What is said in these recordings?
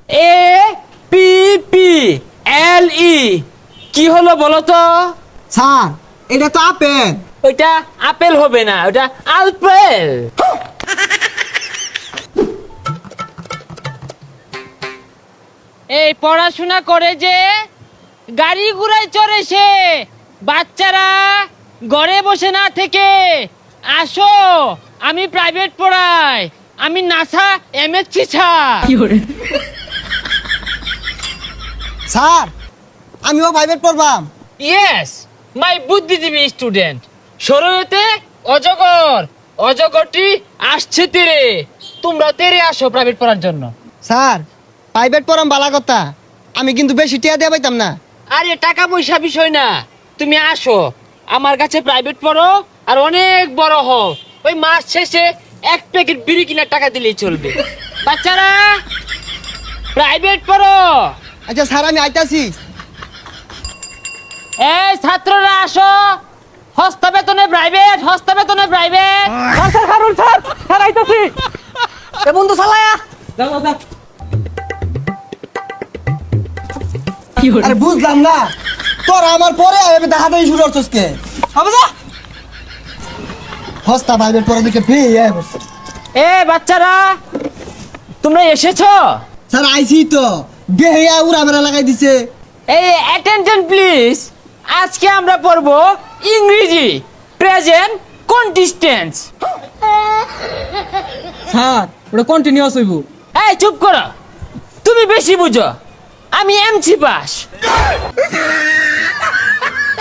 A P P L ই কি হলো বলো তো? স্যার এটা তো আপেল। ওইটা আপেল হবে না, ওটা আলপেল। এই পড়াশোনা করে যে গাড়ি ঘোড়ায় চড়ে সে বাচ্চারা ঘরে বসে না থেকে আসো, আমি প্রাইভেট পড়াই, আমি নাসা এমএসসি স্যার। স্যার আমিও প্রাইভেট পড়বাম। ইয়েস, মাই বুদ্ধিজীবী স্টুডেন্ট। শরীয়তে অজগর, অজগরটি আসছে তীরে, তোমরা তীরে আসো প্রাইভেট পড়ার জন্য। স্যার প্রাইভেট পড়াম বালা কথা, আমি কিন্তু বেশি টিয়া দিয়ে পাইতাম না। আরে টাকা পয়সা বিষয় না, তুমি আসো আমার কাছে প্রাইভেট পড়ো আর অনেক বড় হও, ওই মাস শেষে এক প্যাকেট বিড়ি কিনার টাকা দিলেই চলবে। বাচ্চারা প্রাইভেট পড়ো। আচ্ছা স্যার আমি আইতাছি। এই ছাত্ররা আসো, হস্তা বেতনে প্রাইভেট, হস্তা বেতনে private. Sir Harun sir, sir আইতাছি। এ বন্ধু চালায়া। আরে বুঝলাম না, তোর আমার পরে আমি দেখাতেই শুরু করছিস কে? হবে যা হস্তা প্রাইভেট পড়া দিকে ফ্রি। এ বাচ্চারা তোমরা এসেছো? স্যার আইছি তো, বেহিয়া উড়া বেড়া লাগাই দিছে। এই অ্যাটেনশন প্লিজ, আজকে আমরা পড়বো ইংরেজি প্রেজেন্ট কন্টিস্টেন্স। স্যার ওটা কন্টিনিউয়াস হইব। এই চুপ করো, তুমি বেশি বুঝো, আমি এমসি পাস।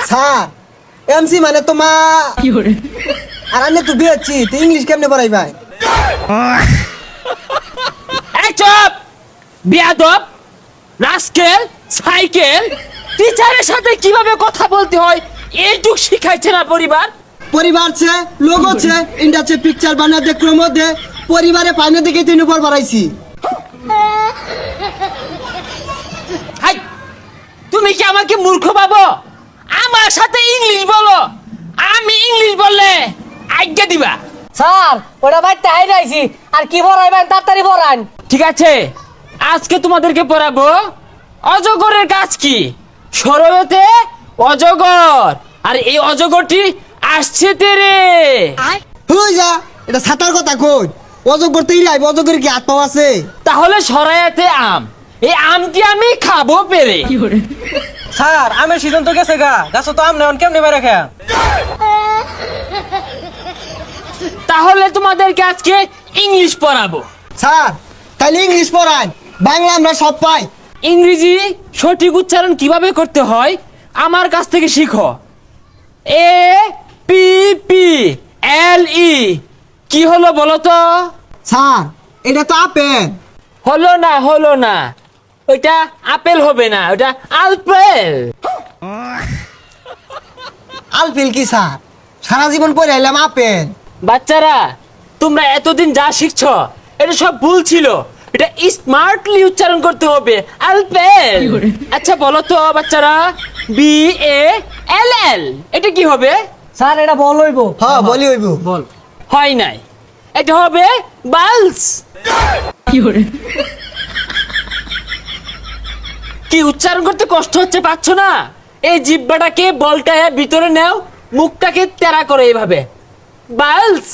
স্যার এমসি মানে তোমা আর আমি তো বিয়েছি তো ইংলিশ কেমনে পড়াই ভাই? এই চুপ বিয়াদব, রাস্কেল, সাইকেল, টিচারের সাথে কিভাবে কথা বলতে হয় এইটুক শিখাইছে না পরিবার? পরিবার ছে লোক আছে ইন্ডাস্ট্রি পিকচার বানাতে ক্রম দে পরিবারে পাইনে দেখে তিন উপর বাড়াইছি। হাই, তুমি কি আমাকে মূর্খ ভাবো? আমার সাথে ইংলিশ বলো, আমি ইংলিশ বললে আজ্ঞা দিবা? স্যার ওটা বাইতে হাইরাইছি, আর কি পড়াইবেন তাড়াতাড়ি পড়ান। ঠিক আছে, আজকে তোমাদেরকে পড়াবো অজগরের কাজ কি। শরয়তে অজগর, আর এই অজগরটি আসছে তেরে। হই যা, এটা ছাতার কথা কই? অজগর তো ইরাই, অজগর কি হাত পাও আছে? তাহলে শরায়াতে আম, এই আমটি আমি খাবো পেরে। স্যার আমের সিজন তো গেছে গা, গাছ তো আম নেন কেমনে বেড়ে খেয়া। তাহলে তোমাদেরকে আজকে ইংলিশ পড়াবো। স্যার তাইলে ইংলিশ পড়ান, বাংলা আমরা সব পাই। ইংরেজি সঠিক উচ্চারণ কিভাবে করতে হয় আমার কাছ থেকে শিখো। এ পি পি এল ই কি হলো বলো তো? স্যার এটা তো আপেল। হলো না, হলো না, ওইটা আপেল হবে না, ওটা আলপেল। আলফিল কি স্যার? সারা জীবন পড়ে আইলাম আপেল। বাচ্চারা তোমরা এতদিন যা শিখছো এটা সব ভুল ছিল, এটা স্মার্টলি উচ্চারণ করতে হবে, আলপেল। আচ্ছা বলো তো বাচ্চারা, বি এ এল এল এটা কি হবে? স্যার এটা বল হইব। হ্যাঁ বলি হইব। বল হয় নাই, এটা হবে বালস। কি উচ্চারণ করতে কষ্ট হচ্ছে, পাচ্ছ না? এই জিহ্বাটাকে বলটায় ভিতরে নাও, মুখটাকে তেরা করে এইভাবে বালস।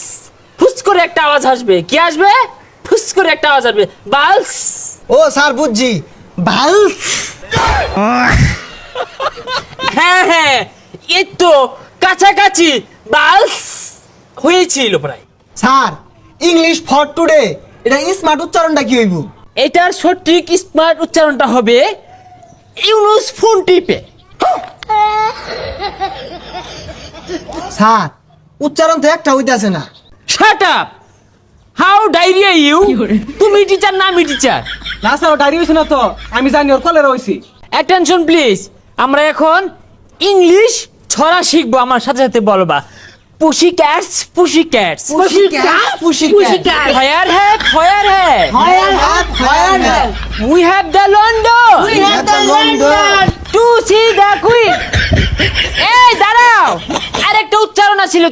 ফুস করে একটা আওয়াজ আসবে, কি আসবে? ফুস করে একটা আওয়াজ আসবে, বালস। ও স্যার বুঝছি, ভাল। হ্যাঁ হ্যাঁ, এই তো কাছাকাছি, বালস হয়েছিল প্রায়। স্যার ইংলিশ ফর টুডে এটা স্মার্ট উচ্চারণটা কি হইব? এটার সঠিক স্মার্ট উচ্চারণটা হবে ইউনুস ফোন টিপে। স্যার উচ্চারণ তো একটা হইতাছে না। Shut up, how diarrhoea you? তুমি টিচার না আমি টিচার? না স্যার ডায়রি হইছে না তো, আমি জানি ওর কলেরা হইছি। অ্যাটেনশন প্লিজ, আমরা এখন ইংলিশ ছড়া শিখবো, আমার সাথে সাথে বলবা। Pussy cats, pussy cats, Pussycat. Fire hat, fire hat, Fire hat. We have the London, We have the London. To see the queen. এই দাঁড়াও, আরেকটা উচ্চারণ ছিল।